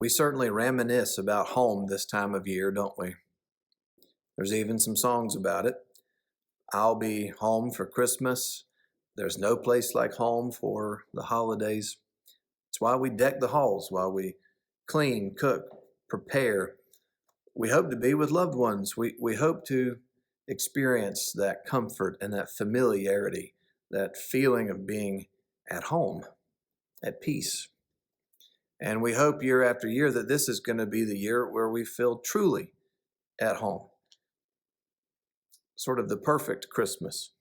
We certainly reminisce about home this time of year, don't we? There's even some songs about it. I'll be home for Christmas. There's no place like home for the holidays. It's why we deck the halls, while we clean, cook, prepare. We hope to be with loved ones. We hope to experience that comfort and that familiarity, that feeling of being at home, at peace. And we hope year after year that this is going to be the year where we feel truly at home. Sort of the perfect Christmas.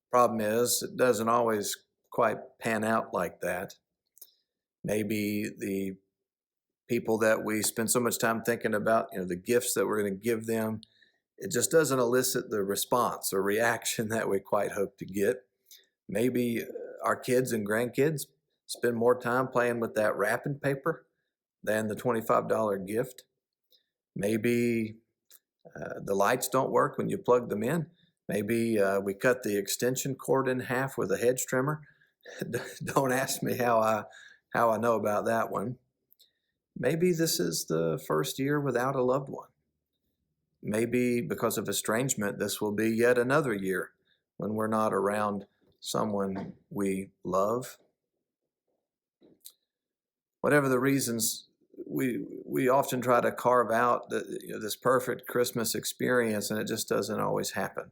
Problem is, it doesn't always quite pan out like that. Maybe the people that we spend so much time thinking about, the gifts that we're going to give them, it just doesn't elicit the response or reaction that we quite hope to get. Maybe our kids and grandkids spend more time playing with that wrapping paper than the $25 gift. Maybe the lights don't work when you plug them in. Maybe we cut the extension cord in half with a hedge trimmer. Don't ask me how I know about that one. Maybe this is the first year without a loved one. Maybe because of estrangement, this will be yet another year when we're not around someone we love. Whatever the reasons, we often try to carve out this perfect Christmas experience, and it just doesn't always happen.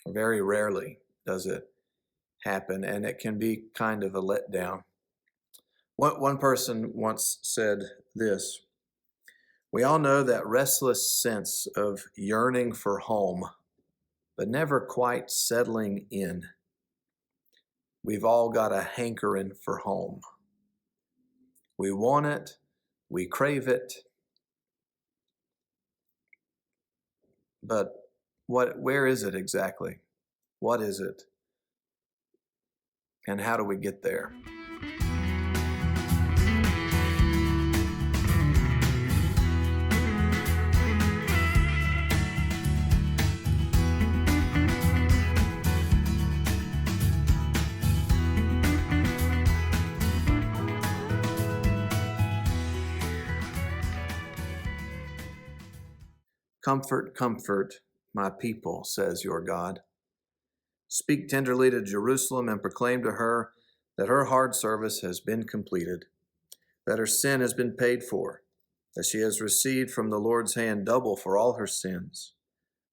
Very rarely does it happen, and it can be kind of a letdown. One person once said this: "We all know that restless sense of yearning for home, but never quite settling in. We've all got a hankering for home. We want it, we crave it, but where is it exactly? What is it? And how do we get there?" "Comfort, comfort my people, says your God. Speak tenderly to Jerusalem and proclaim to her that her hard service has been completed, that her sin has been paid for, that she has received from the Lord's hand double for all her sins.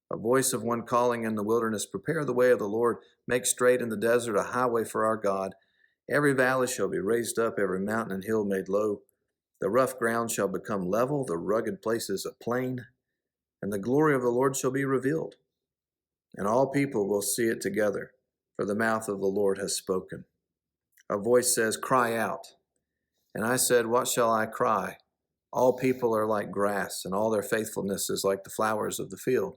A voice of one calling in the wilderness, prepare the way of the Lord, make straight in the desert a highway for our God. Every valley shall be raised up, every mountain and hill made low. The rough ground shall become level, the rugged places a plain, and the glory of the Lord shall be revealed. And all people will see it together, for the mouth of the Lord has spoken. A voice says, cry out. And I said, what shall I cry? All people are like grass, and all their faithfulness is like the flowers of the field.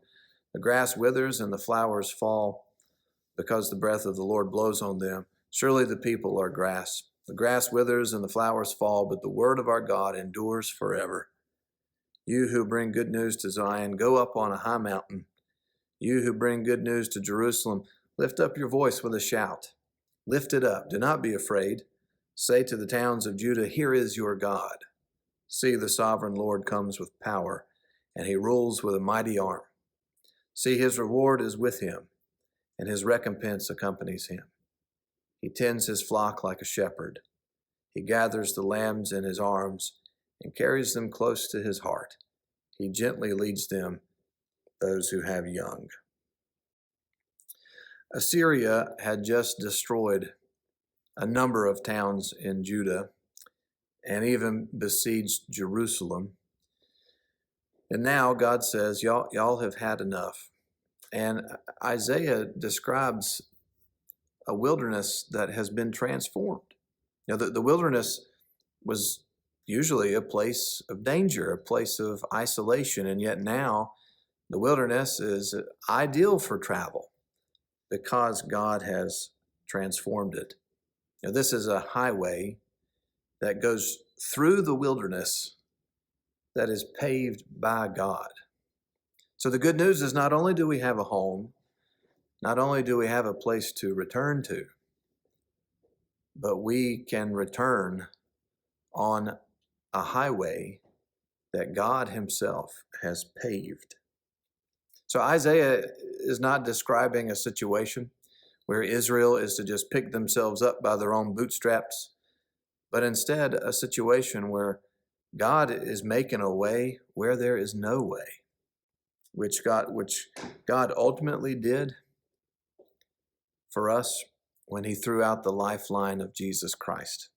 The grass withers and the flowers fall, because the breath of the Lord blows on them. Surely the people are grass. The grass withers and the flowers fall, but the word of our God endures forever. You who bring good news to Zion, go up on a high mountain. You who bring good news to Jerusalem, lift up your voice with a shout. Lift it up, do not be afraid. Say to the towns of Judah, here is your God. See, the sovereign Lord comes with power, and he rules with a mighty arm. See, his reward is with him, and his recompense accompanies him. He tends his flock like a shepherd. He gathers the lambs in his arms and carries them close to his heart. He gently leads them, those who have young." Assyria had just destroyed a number of towns in Judah and even besieged Jerusalem. And now God says, y'all have had enough. And Isaiah describes a wilderness that has been transformed. The wilderness was usually a place of danger, a place of isolation, and yet now the wilderness is ideal for travel because God has transformed it. This is a highway that goes through the wilderness that is paved by God. So the good news is not only do we have a home, not only do we have a place to return to, but we can return on a highway that God himself has paved. So Isaiah is not describing a situation where Israel is to just pick themselves up by their own bootstraps, but instead a situation where God is making a way where there is no way, which God ultimately did for us when he threw out the lifeline of Jesus Christ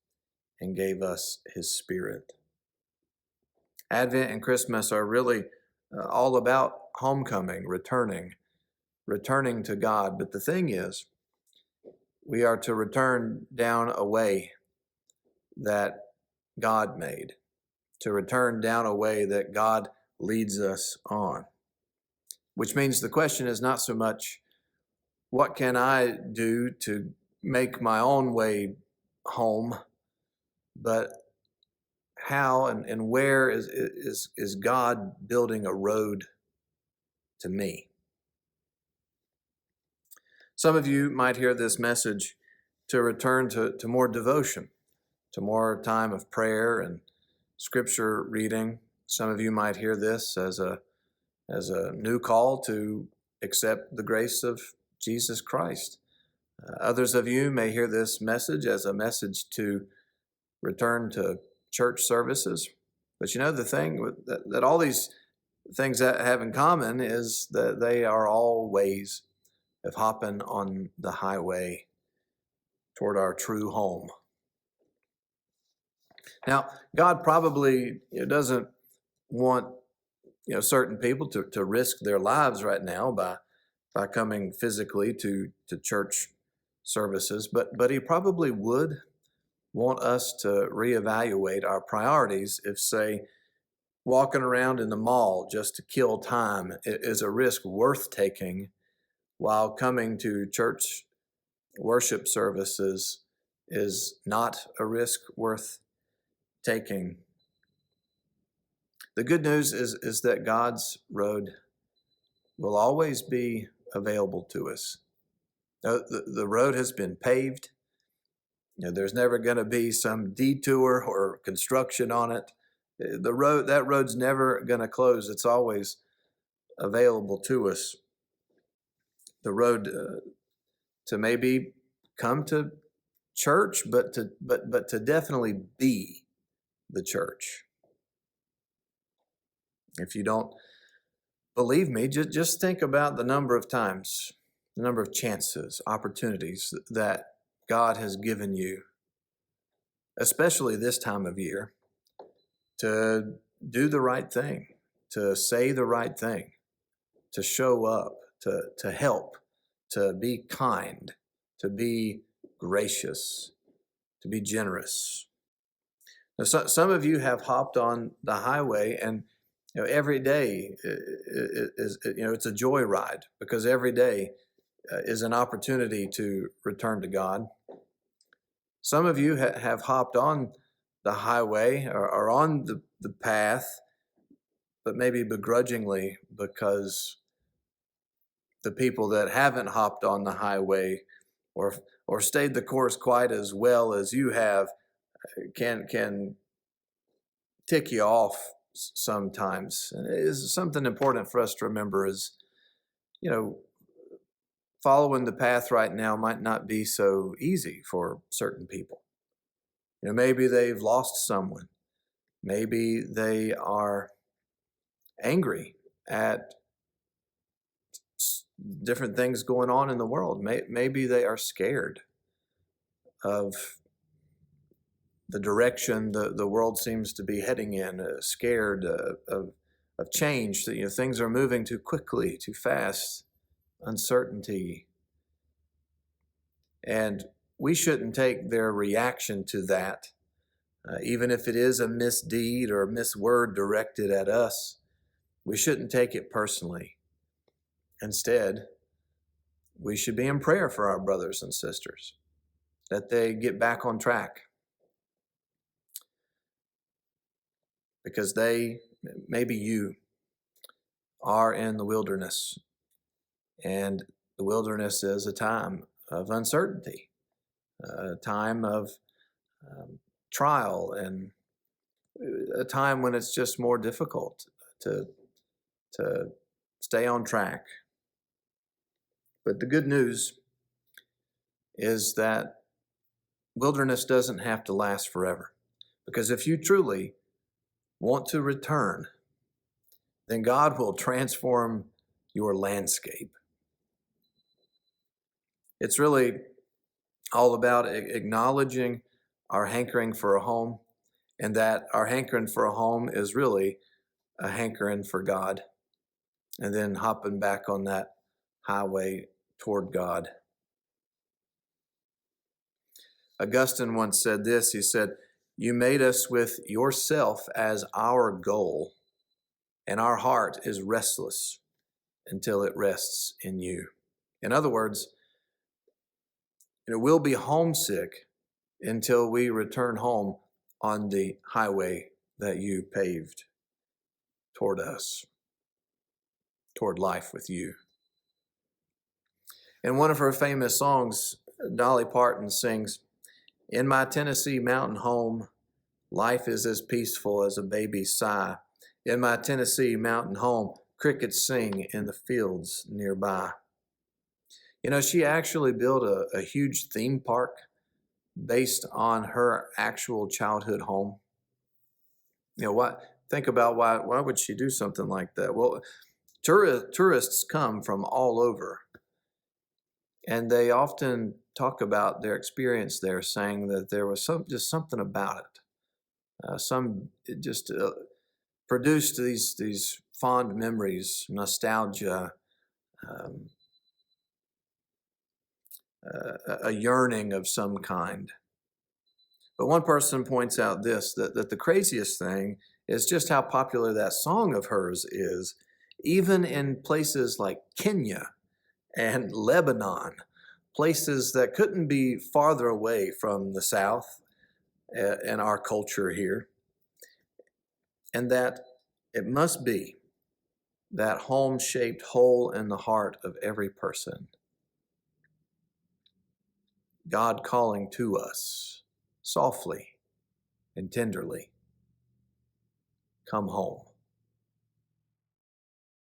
and gave us his Spirit. Advent and Christmas are really all about homecoming, returning to God. But the thing is, we are to return down a way that God made, to return down a way that God leads us on. Which means the question is not so much, what can I do to make my own way home, but how and where is God building a road to me? Some of you might hear this message to return to more devotion, to more time of prayer and scripture reading. Some of you might hear this as a new call to accept the grace of Jesus Christ. Others of you may hear this message as a message to return to church services. But you know, the thing that all these things that have in common is that they are all ways of hopping on the highway toward our true home. Now, God probably doesn't want certain people to risk their lives right now by coming physically to church services, but he probably would want us to reevaluate our priorities if, say, walking around in the mall just to kill time is a risk worth taking, while coming to church worship services is not a risk worth taking. The good news is that God's road will always be available to us. The road has been paved. There's never going to be some detour or construction on it. That road's never going to close. It's always available to us. The road to maybe come to church, but to definitely be the church. If you don't believe me, just think about the number of times, the number of chances, opportunities that God has given you, especially this time of year, to do the right thing, to say the right thing, to show up, to help, to be kind, to be gracious, to be generous. Now, some of you have hopped on the highway, and every day is it's a joy ride, because every day is an opportunity to return to God. Some of you have hopped on the highway or on the path, but maybe begrudgingly, because the people that haven't hopped on the highway or stayed the course quite as well as you have can tick you off sometimes. And it is something important for us to remember is, following the path right now might not be so easy for certain people. Maybe they've lost someone. Maybe they are angry at different things going on in the world. Maybe they are scared of the direction the world seems to be heading in, scared of change. That things are moving too quickly, too fast, uncertainty. And we shouldn't take their reaction to that, even if it is a misdeed or a misword directed at us. We shouldn't take it personally. Instead, we should be in prayer for our brothers and sisters, that they get back on track. Because maybe you are in the wilderness, and the wilderness is a time of uncertainty, a time of trial and a time when it's just more difficult to stay on track. But the good news is that wilderness doesn't have to last forever. Because if you truly want to return, then God will transform your landscape. It's really all about acknowledging our hankering for a home, and that our hankering for a home is really a hankering for God, and then hopping back on that highway toward God. Augustine once said this. He said, "You made us with yourself as our goal, and our heart is restless until it rests in you." In other words, we'll be homesick until we return home on the highway that you paved toward us, toward life with you. In one of her famous songs, Dolly Parton sings, "In my Tennessee mountain home, life is as peaceful as a baby's sigh. In my Tennessee mountain home, crickets sing in the fields nearby." She actually built a huge theme park based on her actual childhood home. Think about why would she do something like that? Well, tourists come from all over, and they often talk about their experience there, saying that there was just something about it. It just produced these fond memories, nostalgia, a yearning of some kind. But one person points out that the craziest thing is just how popular that song of hers is, even in places like Kenya and Lebanon, places that couldn't be farther away from the South and our culture here. And that it must be that home-shaped hole in the heart of every person, God calling to us softly and tenderly, "Come home."